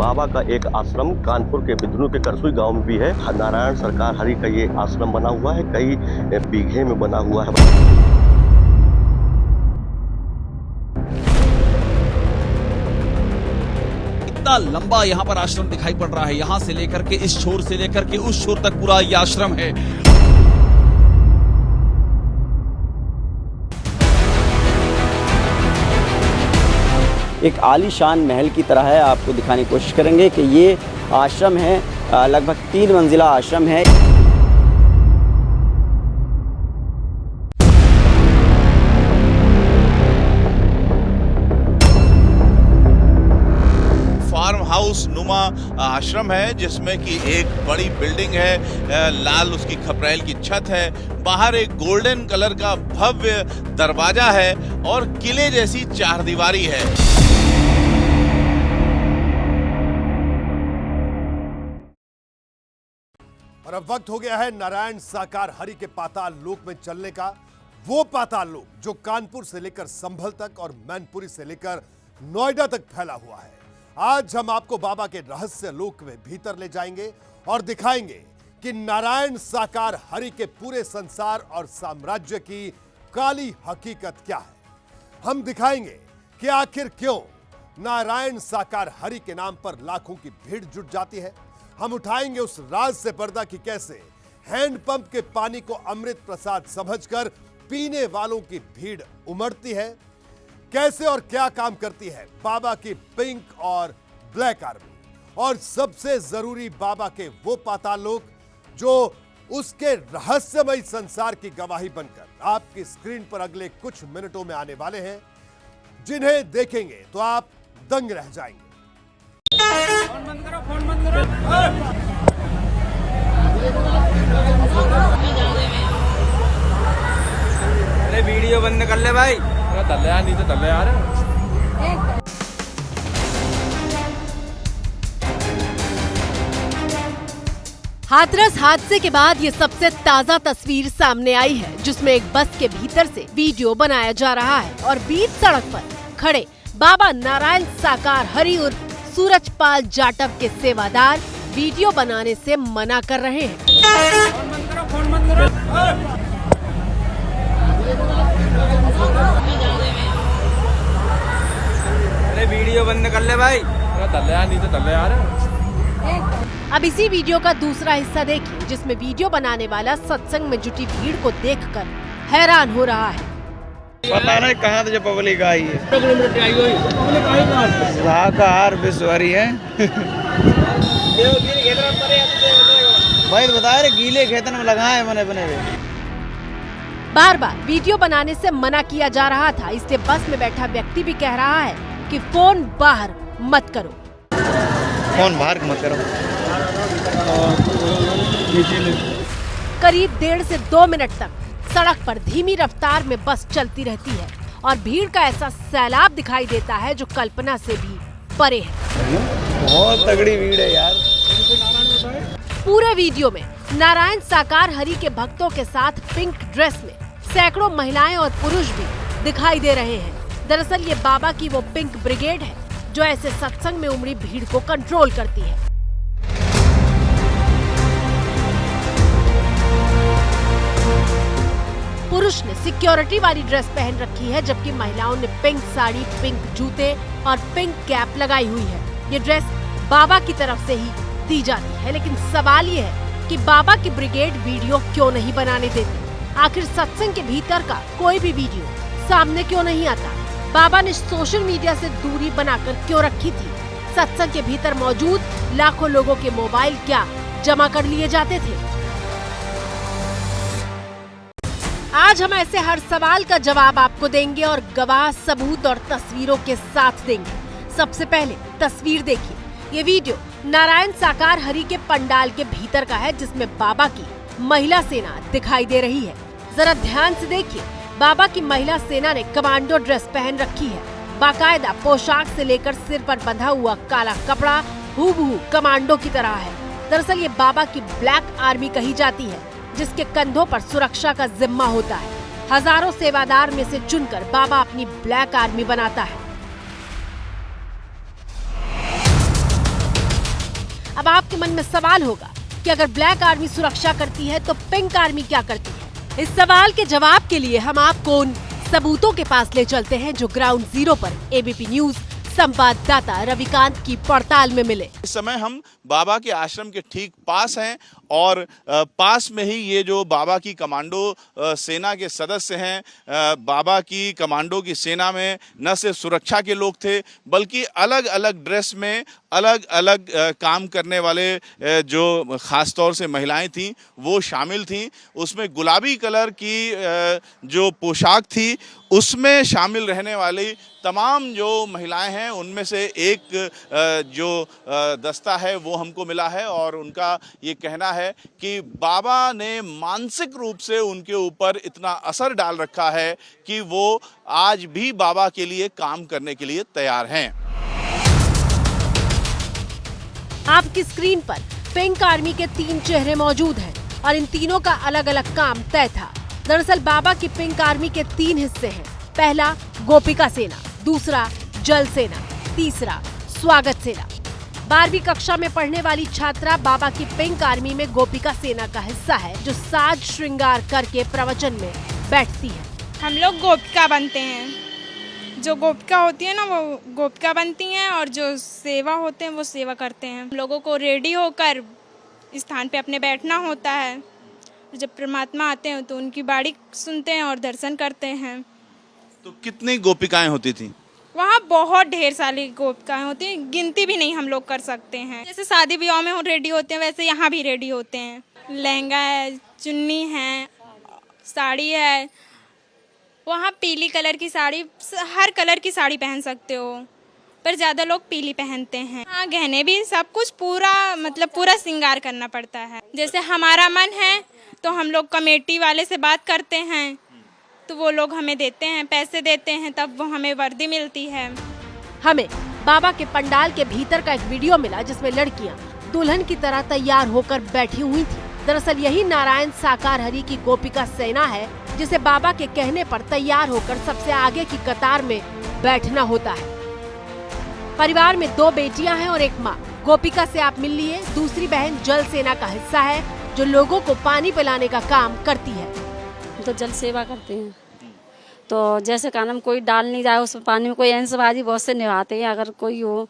बाबा का एक आश्रम कानपुर के बिधनू के करसुई गांव में भी है। नारायण सरकार हरि का ये आश्रम बना हुआ है, कई बीघे में बना हुआ है। इतना लंबा यहाँ पर आश्रम दिखाई पड़ रहा है, यहाँ से लेकर के इस छोर से लेकर के उस छोर तक पूरा ये आश्रम है। एक आलीशान महल की तरह है। आपको दिखाने की कोशिश करेंगे कि ये आश्रम है, लगभग 3 मंजिला आश्रम है। फार्म हाउस नुमा आश्रम है जिसमें कि एक बड़ी बिल्डिंग है, लाल उसकी खपरेल की छत है, बाहर एक गोल्डन कलर का भव्य दरवाजा है और किले जैसी चारदीवारी है। और अब वक्त हो गया है नारायण साकार हरि के पाताल लोक में चलने का। वो पाताल लोक जो कानपुर से लेकर संभल तक और मैनपुरी से लेकर नोएडा तक फैला हुआ है। आज हम आपको बाबा के रहस्य लोक में भीतर ले जाएंगे और दिखाएंगे कि नारायण साकार हरि के पूरे संसार और साम्राज्य की काली हकीकत क्या है। हम दिखाएंगे कि आखिर क्यों नारायण साकार हरि के नाम पर लाखों की भीड़ जुट जाती है। हम उठाएंगे उस राज से पर्दा कि कैसे हैंडपंप के पानी को अमृत प्रसाद समझकर पीने वालों की भीड़ उमड़ती है। कैसे और क्या काम करती है बाबा की पिंक और ब्लैक आर्मी, और सबसे जरूरी बाबा के वो पाताल लोक जो उसके रहस्यमय संसार की गवाही बनकर आपकी स्क्रीन पर अगले कुछ मिनटों में आने वाले हैं, जिन्हें देखेंगे तो आप दंग रह जाएंगे। फोन बंद करो, फोन बंद करो। अरे वीडियो बंद कर ले भाई। अरे तल्ले यार, नहीं तो तल्ले यार। हाथरस हादसे के बाद ये सबसे ताज़ा तस्वीर सामने आई है, जिसमें एक बस के भीतर से वीडियो बनाया जा रहा है और बीच सड़क पर खड़े बाबा नारायण साकार हरि उर्फ सूरजपाल जाटव के सेवादार वीडियो बनाने से मना कर रहे हैं। फोन बंद करो, फोन बंद करो। अरे वीडियो बंद कर ले भाई। अरे तल्ले यार, नहीं तो तल्ले यार। अब इसी वीडियो का दूसरा हिस्सा देखिए, जिसमें वीडियो बनाने वाला सत्संग में जुटी भीड़ को देखकर हैरान हो रहा है। पता नहीं कहाँ से पब्लिक आई है। साकार विश्वरी है। भाई बता रहे गीले खेतन में लगाए बने बने हुए। बार बार वीडियो बनाने से मना किया जा रहा था, इसलिए बस में बैठा व्यक्ति भी कह रहा है कि फोन बाहर मत करो। फोन बाहर मत करो। करीब 1.5 से 2 मिनट तक सड़क पर धीमी रफ्तार में बस चलती रहती है और भीड़ का ऐसा सैलाब दिखाई देता है जो कल्पना से भी परे है। बहुत तगड़ी भीड़ है यार। पूरे वीडियो में नारायण साकार हरि के भक्तों के साथ पिंक ड्रेस में सैकड़ों महिलाएं और पुरुष भी दिखाई दे रहे हैं। दरअसल ये बाबा की वो पिंक ब्रिगेड है जो ऐसे सत्संग में उमड़ी भीड़ को कंट्रोल करती है। पुरुष ने सिक्योरिटी वाली ड्रेस पहन रखी है, जबकि महिलाओं ने पिंक साड़ी, पिंक जूते और पिंक कैप लगाई हुई है। ये ड्रेस बाबा की तरफ से ही दी जाती है, लेकिन सवाल ये है कि बाबा की ब्रिगेड वीडियो क्यों नहीं बनाने देती। आखिर सत्संग के भीतर का कोई भी वीडियो सामने क्यों नहीं आता? बाबा ने सोशल मीडिया से दूरी बनाकर क्यों रखी थी? सत्संग के भीतर मौजूद लाखों लोगों के मोबाइल क्या जमा कर लिए जाते थे? आज हम ऐसे हर सवाल का जवाब आपको देंगे और गवाह, सबूत और तस्वीरों के साथ देंगे। सबसे पहले तस्वीर देखिए। ये वीडियो नारायण साकार हरि के पंडाल के भीतर का है, जिसमें बाबा की महिला सेना दिखाई दे रही है। जरा ध्यान से देखिए, बाबा की महिला सेना ने कमांडो ड्रेस पहन रखी है। बाकायदा पोशाक से लेकर सिर पर बंधा हुआ काला कपड़ा हूबहू कमांडो की तरह है। दरअसल ये बाबा की ब्लैक आर्मी कही जाती है, जिसके कंधों पर सुरक्षा का जिम्मा होता है। हजारों सेवादार में से चुनकर बाबा अपनी ब्लैक आर्मी बनाता है। अब आपके मन में सवाल होगा कि अगर ब्लैक आर्मी सुरक्षा करती है तो पिंक आर्मी क्या करती है? इस सवाल के जवाब के लिए हम आपको उन सबूतों के पास ले चलते हैं जो ग्राउंड जीरो पर एबीपी न्यूज संवाददाता रविकांत की पड़ताल में मिले। इस समय हम बाबा के आश्रम के ठीक पास हैं और पास में ही ये जो बाबा की कमांडो सेना के सदस्य हैं, बाबा की कमांडो की सेना में न सिर्फ सुरक्षा के लोग थे बल्कि अलग अलग ड्रेस में अलग अलग काम करने वाले जो ख़ास तौर से महिलाएं थीं वो शामिल थीं। उसमें गुलाबी कलर की जो पोशाक थी उसमें शामिल रहने वाली तमाम जो महिलाएं हैं उनमें से एक जो दस्ता है वो हमको मिला है और उनका ये कहना है कि बाबा ने मानसिक रूप से उनके ऊपर इतना असर डाल रखा है कि वो आज भी बाबा के लिए काम करने के लिए तैयार हैं। आपकी स्क्रीन पर पिंक आर्मी के 3 चेहरे मौजूद हैं और इन तीनों का अलग अलग काम तय था। दरअसल बाबा की पिंक आर्मी के 3 हिस्से हैं। पहला गोपिका सेना, दूसरा जल सेना, तीसरा स्वागत सेना। 12वीं कक्षा में पढ़ने वाली छात्रा बाबा की पिंक आर्मी में गोपिका सेना का हिस्सा है जो साज श्रृंगार करके प्रवचन में बैठती है। हम लोग गोपिका बनते हैं, जो गोपिका होती है ना वो गोपिका बनती हैं और जो सेवा होते हैं वो सेवा करते हैं। हम लोगों को रेडी होकर स्थान पे अपने बैठना होता है। जब परमात्मा आते हैं तो उनकी बाणी सुनते हैं और दर्शन करते हैं। तो कितनी गोपिकाएं होती थी? वहाँ बहुत ढेर सारी गोपिकाएं होती हैं, गिनती भी नहीं हम लोग कर सकते हैं। जैसे शादी ब्याह में रेडी होते हैं वैसे यहाँ भी रेडी होते हैं। लहंगा है, चुन्नी है, साड़ी है। वहाँ पीली कलर की साड़ी, हर कलर की साड़ी पहन सकते हो पर ज़्यादा लोग पीली पहनते हैं। हाँ, गहने भी सब कुछ पूरा मतलब पूरा श्रृंगार करना पड़ता है। जैसे हमारा मन है तो हम लोग कमेटी वाले से बात करते हैं तो वो लोग हमें देते हैं, पैसे देते हैं, तब वो हमें वर्दी मिलती है। हमें बाबा के पंडाल के भीतर का एक वीडियो मिला जिसमें लड़कियां दुल्हन की तरह तैयार होकर बैठी हुई थी। दरअसल यही नारायण साकार हरि की गोपिका सेना है जिसे बाबा के कहने पर तैयार होकर सबसे आगे की कतार में बैठना होता है। परिवार में 2 बेटियां हैं और एक माँ। गोपिका से आप मिल लिए। दूसरी बहन जल सेना का हिस्सा है जो लोगों को पानी पिलाने का काम करती है। तो जल सेवा करते हैं तो जैसे कानम कोई डाल नहीं जाए उस पानी में, कोई अंशबाजी बहुत से निभाते हैं। अगर कोई हो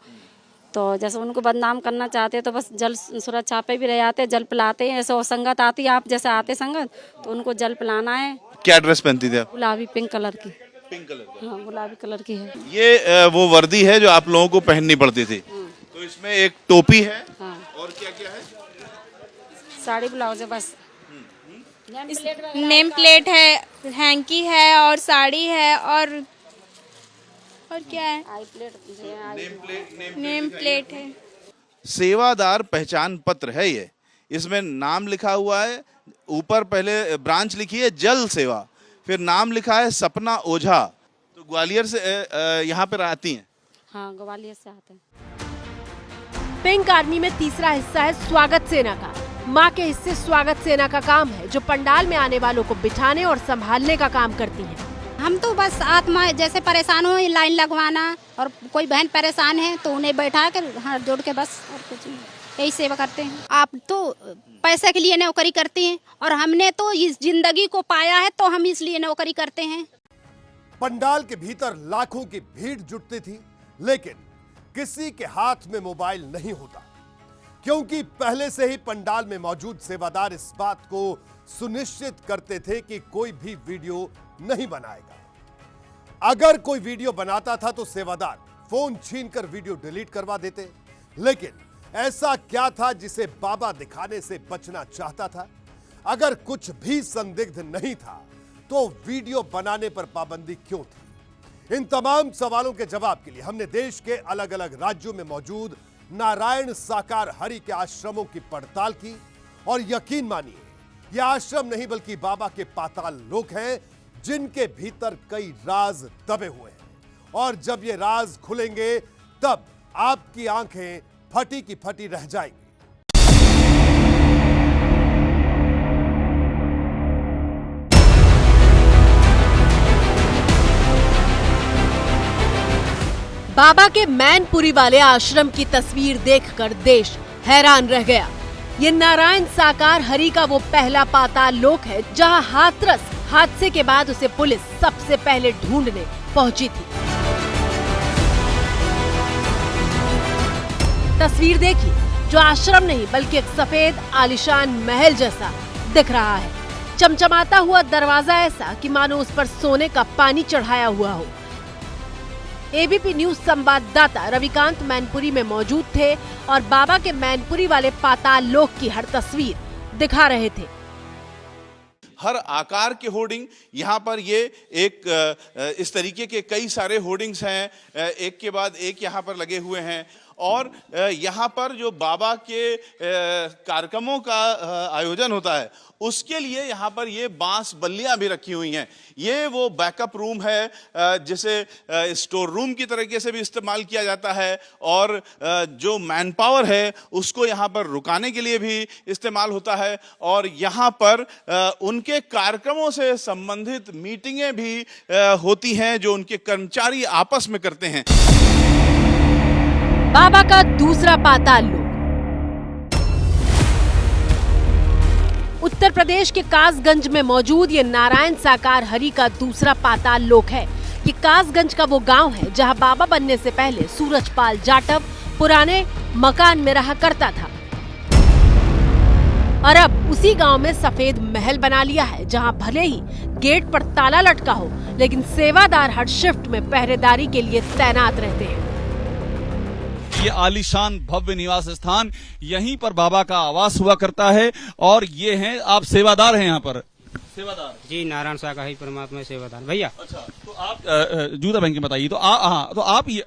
तो जैसे उनको बदनाम करना चाहते हैं तो बस जल सुरक्षा पे भी रह जाते हैं, जल पिलाते हैं। ऐसे वो संगत आती है, आप जैसे आते संगत तो उनको जल पिलाना है। क्या ड्रेस पहनती थी आप? गुलाबी पिंक कलर की। Pink colour? हाँ, गुलाबी कलर की है। ये वो वर्दी है जो आप लोगों को पहननी पड़ती थी। तो इसमें एक टोपी है। हाँ। और क्या क्या है? साड़ी ब्लाउज है बस। नेम प्लेट है, हैंकी है और साड़ी है और क्या है? नेम प्लेट है। सेवादार पहचान पत्र है ये। इसमें नाम लिखा हुआ है, ऊपर पहले ब्रांच लिखी है जल सेवा, फिर नाम लिखा है सपना ओझा। तो ग्वालियर से यहाँ पर आती हैं? हाँ, ग्वालियर से आते हैं। पिंक आर्मी में तीसरा हिस्सा है स्वागत सेना का। माँ के हिस्से स्वागत सेना का काम है जो पंडाल में आने वालों को बिठाने और संभालने का काम करती है। हम तो बस आत्मा जैसे परेशान हो लाइन लगवाना और कोई बहन परेशान है तो उन्हें बैठा कर हाथ जोड़ के बस और कुछ नहीं, यही सेवा करते हैं। आप तो पैसे के लिए नौकरी करती हैं और हमने तो इस जिंदगी को पाया है तो हम इसलिए नौकरी करते हैं। पंडाल के भीतर लाखों की भीड़ जुटती थी लेकिन किसी के हाथ में मोबाइल नहीं होता क्योंकि पहले से ही पंडाल में मौजूद सेवादार इस बात को सुनिश्चित करते थे कि कोई भी वीडियो नहीं बनाएगा। अगर कोई वीडियो बनाता था तो सेवादार फोन छीनकर वीडियो डिलीट करवा देते। लेकिन ऐसा क्या था जिसे बाबा दिखाने से बचना चाहता था? अगर कुछ भी संदिग्ध नहीं था तो वीडियो बनाने पर पाबंदी क्यों थी? इन तमाम सवालों के जवाब के लिए हमने देश के अलग अलग राज्यों में मौजूद नारायण साकार हरि के आश्रमों की पड़ताल की और यकीन मानिए यह आश्रम नहीं बल्कि बाबा के पाताल लोक हैं जिनके भीतर कई राज दबे हुए हैं और जब ये राज खुलेंगे तब आपकी आंखें फटी की फटी रह जाएंगी। बाबा के मैनपुरी वाले आश्रम की तस्वीर देखकर देश हैरान रह गया। ये नारायण साकार हरि का वो पहला पाताल लोक है जहां हाथरस हादसे के बाद उसे पुलिस सबसे पहले ढूंढने पहुंची थी। तस्वीर देखिए, जो आश्रम नहीं बल्कि एक सफेद आलीशान महल जैसा दिख रहा है। चमचमाता हुआ दरवाजा ऐसा कि मानो उस पर सोने का पानी चढ़ाया हुआ हो। एबीपी न्यूज संवाददाता रविकांत मैनपुरी में मौजूद थे और बाबा के मैनपुरी वाले पाताल लोक की हर तस्वीर दिखा रहे थे। हर आकार के होर्डिंग यहाँ पर ये एक इस तरीके के कई सारे होर्डिंग्स हैं, एक के बाद एक यहाँ पर लगे हुए हैं। और यहाँ पर जो बाबा के कार्यक्रमों का आयोजन होता है उसके लिए यहाँ पर ये बांस बल्लियाँ भी रखी हुई हैं। ये वो बैकअप रूम है जिसे स्टोर रूम की तरीके से भी इस्तेमाल किया जाता है और जो मैन पावर है उसको यहाँ पर रुकाने के लिए भी इस्तेमाल होता है। और यहाँ पर उनके कार्यक्रमों से संबंधित मीटिंगें भी होती हैं जो उनके कर्मचारी आपस में करते हैं। बाबा का दूसरा पाताल लोक उत्तर प्रदेश के कासगंज में मौजूद ये नारायण साकार हरि का दूसरा पाताल लोक है। ये कासगंज का वो गांव है जहां बाबा बनने से पहले सूरजपाल जाटव पुराने मकान में रहा करता था और अब उसी गांव में सफेद महल बना लिया है जहां भले ही गेट पर ताला लटका हो लेकिन सेवादार हर शिफ्ट में पहरेदारी के लिए तैनात रहते हैं। ये आलीशान भव्य निवास स्थान, यहीं पर बाबा का आवास हुआ करता है। और ये हैं, आप सेवादार हैं यहाँ पर? सेवादार जी, नारायण साकार हरि परमात्मा सेवादार भैया। अच्छा, तो आप जूता पहन के बताइए। तो हाँ, तो आप ये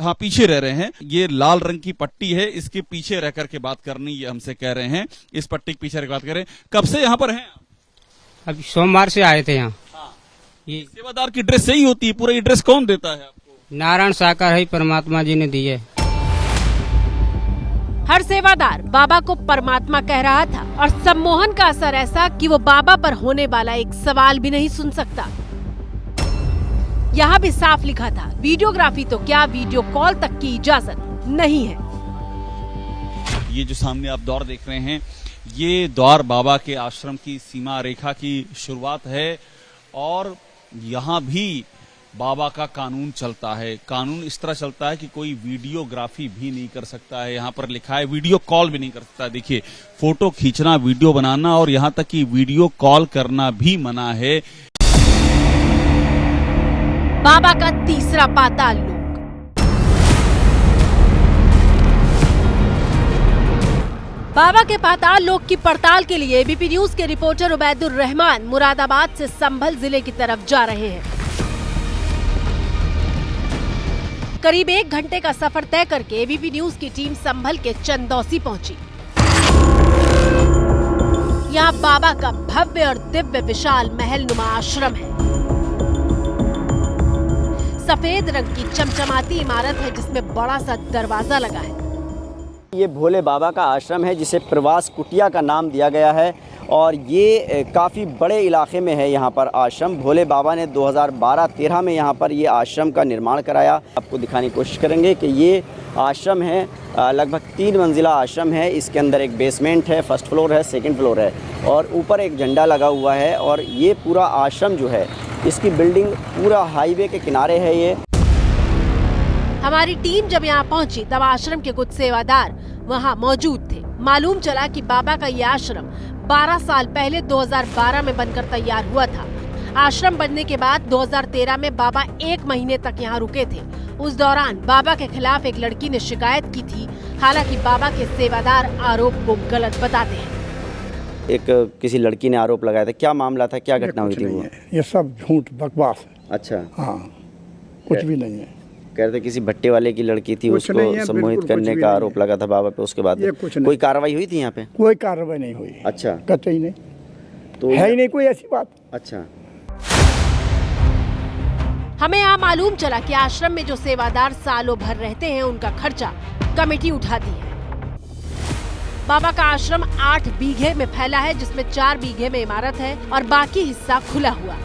हाँ पीछे रह रहे हैं। ये लाल रंग की पट्टी है, इसके पीछे रह करके बात करनी ये हमसे कह रहे हैं। इस पट्टी के पीछे रह बात करें। कब से यहाँ पर हैं? अभी सोमवार से आए थे यहाँ। ये सेवादार की ड्रेस सही होती है? पूरा ये ड्रेस कौन देता है आपको? नारायण साकार हरि परमात्मा जी ने दी है। हर सेवादार बाबा को परमात्मा कह रहा था और सम्मोहन का असर ऐसा कि वो बाबा पर होने वाला एक सवाल भी नहीं सुन सकता। यहाँ भी साफ लिखा था, वीडियोग्राफी तो क्या, वीडियो कॉल तक की इजाजत नहीं है। ये जो सामने आप द्वार देख रहे हैं, ये द्वार बाबा के आश्रम की सीमा रेखा की शुरुआत है और यहाँ भी बाबा का कानून चलता है। कानून इस तरह चलता है कि कोई वीडियोग्राफी भी नहीं कर सकता है। यहाँ पर लिखा है वीडियो कॉल भी नहीं कर सकता। देखिए, फोटो खींचना, वीडियो बनाना और यहाँ तक कि वीडियो कॉल करना भी मना है। बाबा का तीसरा पाताल लोक बाबा के पाताल लोक की पड़ताल के लिए एबीपी न्यूज के रिपोर्टर उबैदुर रहमान मुरादाबाद से संभल जिले की तरफ जा रहे हैं। करीब 1 घंटे का सफर तय करके एबीपी न्यूज की टीम संभल के चंदौसी पहुंची। यहाँ बाबा का भव्य और दिव्य विशाल महल नुमा आश्रम है। सफेद रंग की चमचमाती इमारत है जिसमें बड़ा सा दरवाजा लगा है। ये भोले बाबा का आश्रम है जिसे प्रवास कुटिया का नाम दिया गया है और ये काफ़ी बड़े इलाके में है। यहाँ पर आश्रम भोले बाबा ने 2012-13 में यहाँ पर ये आश्रम का निर्माण कराया। आपको दिखाने की कोशिश करेंगे कि ये आश्रम है, लगभग 3 मंजिला आश्रम है। इसके अंदर एक बेसमेंट है, फर्स्ट फ्लोर है, सेकंड फ्लोर है और ऊपर एक झंडा लगा हुआ है। और ये पूरा आश्रम जो है, इसकी बिल्डिंग पूरा हाईवे के किनारे है। ये हमारी टीम जब यहाँ पहुंची तब आश्रम के कुछ सेवादार वहाँ मौजूद थे। मालूम चला कि बाबा का ये आश्रम 12 साल पहले 2012 में बनकर तैयार हुआ था। आश्रम बनने के बाद 2013 में बाबा 1 महीने तक यहाँ रुके थे। उस दौरान बाबा के खिलाफ एक लड़की ने शिकायत की थी। हालांकि बाबा के सेवादार आरोप को गलत बताते हैं। एक किसी लड़की ने आरोप लगाया था, क्या मामला था, क्या घटना हुई थी वो? ये सब झूठ बकवास है। अच्छा, हाँ, कुछ भी नहीं है। कह रहे थे किसी भट्टे वाले की लड़की थी, उसको सम्मोहित करने का आरोप लगा था बाबा पे। उसके बाद कोई कार्रवाई हुई थी यहाँ पे? कोई कार्रवाई नहीं हुई। अच्छा, कतई नहीं, तो है ही नहीं कोई ऐसी बात। अच्छा, हमें यहाँ मालूम चला कि आश्रम में जो सेवादार सालों भर रहते हैं उनका खर्चा कमेटी उठाती है। बाबा का आश्रम 8 बीघे में फैला है जिसमें 4 बीघे में इमारत है और बाकी हिस्सा खुला हुआ।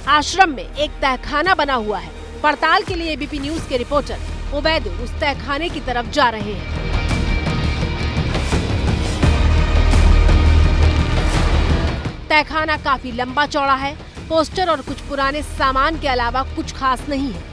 आश्रम में एक तहखाना बना हुआ है। पड़ताल के लिए एबीपी न्यूज के रिपोर्टर उबैदुर उस तहखाने की तरफ जा रहे हैं। तहखाना काफी लंबा चौड़ा है। पोस्टर और कुछ पुराने सामान के अलावा कुछ खास नहीं है।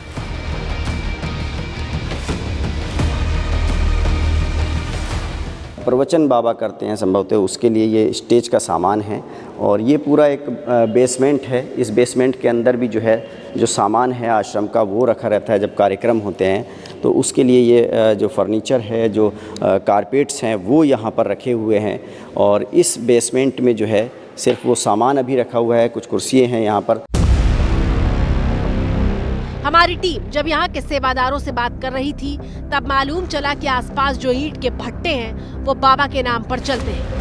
प्रवचन बाबा करते हैं संभवतः, उसके लिए ये स्टेज का सामान है और ये पूरा एक बेसमेंट है। इस बेसमेंट के अंदर भी जो है जो सामान है आश्रम का वो रखा रहता है। जब कार्यक्रम होते हैं तो उसके लिए ये जो फर्नीचर है, जो कारपेट्स हैं वो यहाँ पर रखे हुए हैं और इस बेसमेंट में जो है सिर्फ वो सामान अभी रखा हुआ है। कुछ कुर्सियाँ हैं यहाँ पर। हमारी टीम जब यहाँ के सेवादारों से बात कर रही थी तब मालूम चला कि आसपास जो ईंट के भट्टे हैं वो बाबा के नाम पर चलते हैं।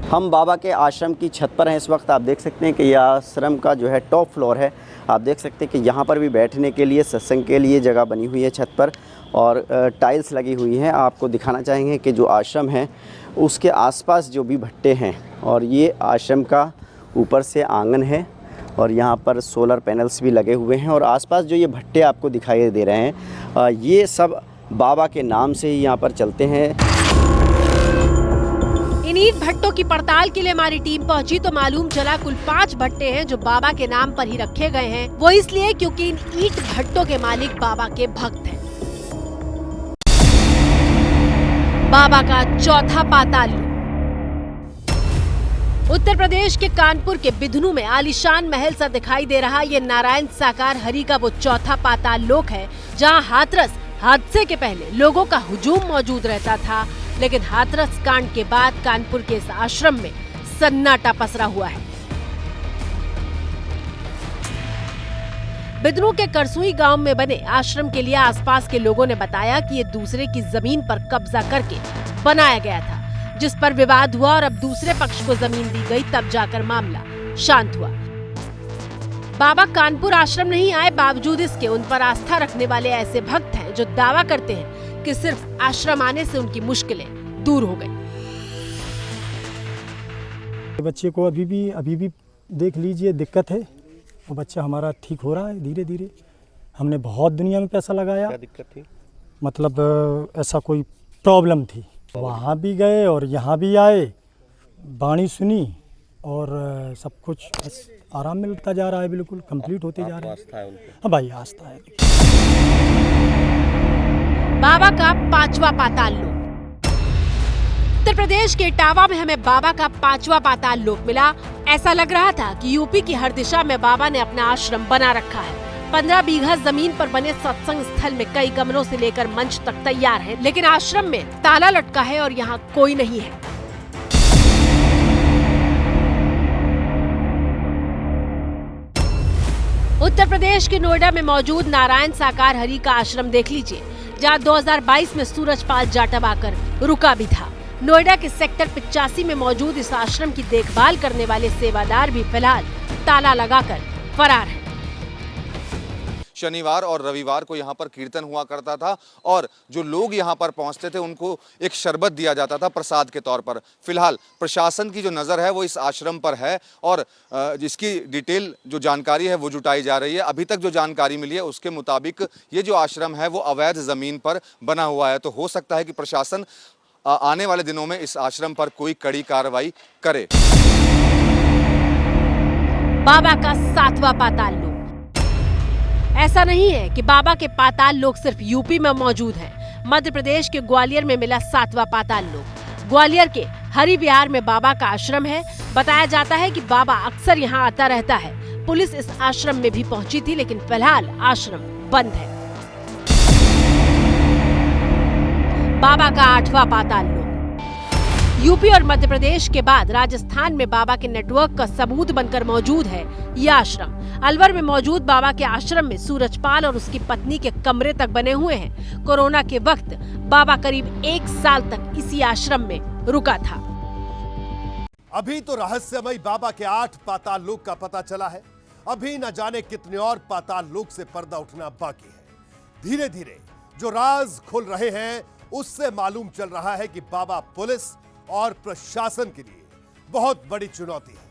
हम बाबा के आश्रम की छत पर हैं इस वक्त। आप देख सकते हैं कि यह आश्रम का जो है टॉप फ्लोर है। आप देख सकते हैं कि यहाँ पर भी बैठने के लिए, सत्संग के लिए जगह बनी हुई है छत पर और टाइल्स लगी हुई हैं। आपको दिखाना चाहेंगे कि जो आश्रम है उसके आसपास जो भी भट्टे हैं और ये आश्रम का ऊपर से आंगन है और यहाँ पर सोलर पैनल्स भी लगे हुए हैं और आसपास जो ये भट्टे आपको दिखाई दे रहे हैं ये सब बाबा के नाम से ही यहाँ पर चलते हैं। इन ईंट भट्टों की पड़ताल के लिए हमारी टीम पहुंची तो मालूम चला कुल 5 भट्टे हैं जो बाबा के नाम पर ही रखे गए हैं। वो इसलिए क्योंकि इन ईंट भट्टों के मालिक बाबा के भक्त हैं। बाबा का चौथा पाताल। उत्तर प्रदेश के कानपुर के बिधनू में आलीशान महल सा दिखाई दे रहा ये नारायण साकार हरि का वो चौथा पाताल लोक है जहां हाथरस हादसे के पहले लोगों का हुजूम मौजूद रहता था, लेकिन हाथरस कांड के बाद कानपुर के इस आश्रम में सन्नाटा पसरा हुआ है। बिधनू के करसुई गांव में बने आश्रम के लिए आसपास के लोगों ने बताया कि ये दूसरे की जमीन पर कब्जा करके बनाया गया था, जिस पर विवाद हुआ और अब दूसरे पक्ष को जमीन दी गई। तब जाकर मामला शांत हुआ। बाबा कानपुर आश्रम नहीं आए, बावजूद इसके उन पर आस्था रखने वाले ऐसे भक्त हैं जो दावा करते हैं कि सिर्फ आश्रम आने से उनकी मुश्किलें दूर हो गई। बच्चे को अभी भी देख लीजिए दिक्कत है। वो बच्चा हमारा ठीक हो रहा है धीरे धीरे। हमने बहुत दुनिया में पैसा लगाया। क्या दिक्कत थी? मतलब ऐसा कोई प्रॉब्लम थी। वहाँ भी गए और यहाँ भी आए, वाणी सुनी और सब कुछ बस आराम मिलता जा रहा है, बिल्कुल कंप्लीट होते जा रहा है। आस्था है उनको। हाँ भाई, आस्था है। बाबा का 5वां पाताल लोक। उत्तर प्रदेश के इटावा में हमें बाबा का 5वां पाताल लोक मिला। ऐसा लग रहा था कि यूपी की हर दिशा में बाबा ने अपना आश्रम बना रखा है। 15 बीघा जमीन पर बने सत्संग स्थल में कई कमरों से लेकर मंच तक तैयार है, लेकिन आश्रम में ताला लटका है और यहाँ कोई नहीं है। उत्तर प्रदेश के नोएडा में मौजूद नारायण साकार हरि का आश्रम देख लीजिए, जहाँ 2022 में सूरजपाल जाटव आकर रुका भी था। नोएडा के सेक्टर 85 में मौजूद इस आश्रम की देखभाल करने वाले सेवादार भी फिलहाल ताला लगाकर फरार हैं। शनिवार और रविवार को यहाँ पर कीर्तन हुआ करता था और जो लोग यहाँ पर पहुँचते थे उनको एक शरबत दिया जाता था प्रसाद के तौर पर। फिलहाल प्रशासन की जो नज़र है वो इस आश्रम पर है और जिसकी डिटेल जो जानकारी है वो जुटाई जा रही है। अभी तक जो जानकारी मिली है उसके मुताबिक ये जो आश्रम है वो अवैध ज़मीन पर बना हुआ है, तो हो सकता है कि प्रशासन आने वाले दिनों में इस आश्रम पर कोई कड़ी कार्रवाई करे। बाबा का 7वां पाताल लोक। ऐसा नहीं है कि बाबा के पाताल लोक सिर्फ यूपी में मौजूद है। मध्य प्रदेश के ग्वालियर में मिला 7वां पाताल लोक। ग्वालियर के हरि विहार में बाबा का आश्रम है। बताया जाता है कि बाबा अक्सर यहाँ आता रहता है। पुलिस इस आश्रम में भी पहुंची थी, लेकिन फिलहाल आश्रम बंद है। बाबा का 8वां पाताल लोक। यूपी और मध्य प्रदेश के बाद राजस्थान में बाबा के नेटवर्क का सबूत बनकर मौजूद है यह आश्रम। अलवर में मौजूद बाबा के आश्रम में सूरजपाल और उसकी पत्नी के कमरे तक बने हुए हैं। कोरोना के वक्त बाबा करीब 1 साल तक इसी आश्रम में रुका था। अभी तो रहस्यमय बाबा के 8 पाताल लोक का पता चला है। अभी न जाने कितने और पाताल लोक से पर्दा उठना बाकी है। धीरे धीरे जो राज खुल रहे हैं उससे मालूम चल रहा है कि बाबा पुलिस और प्रशासन के लिए बहुत बड़ी चुनौती है।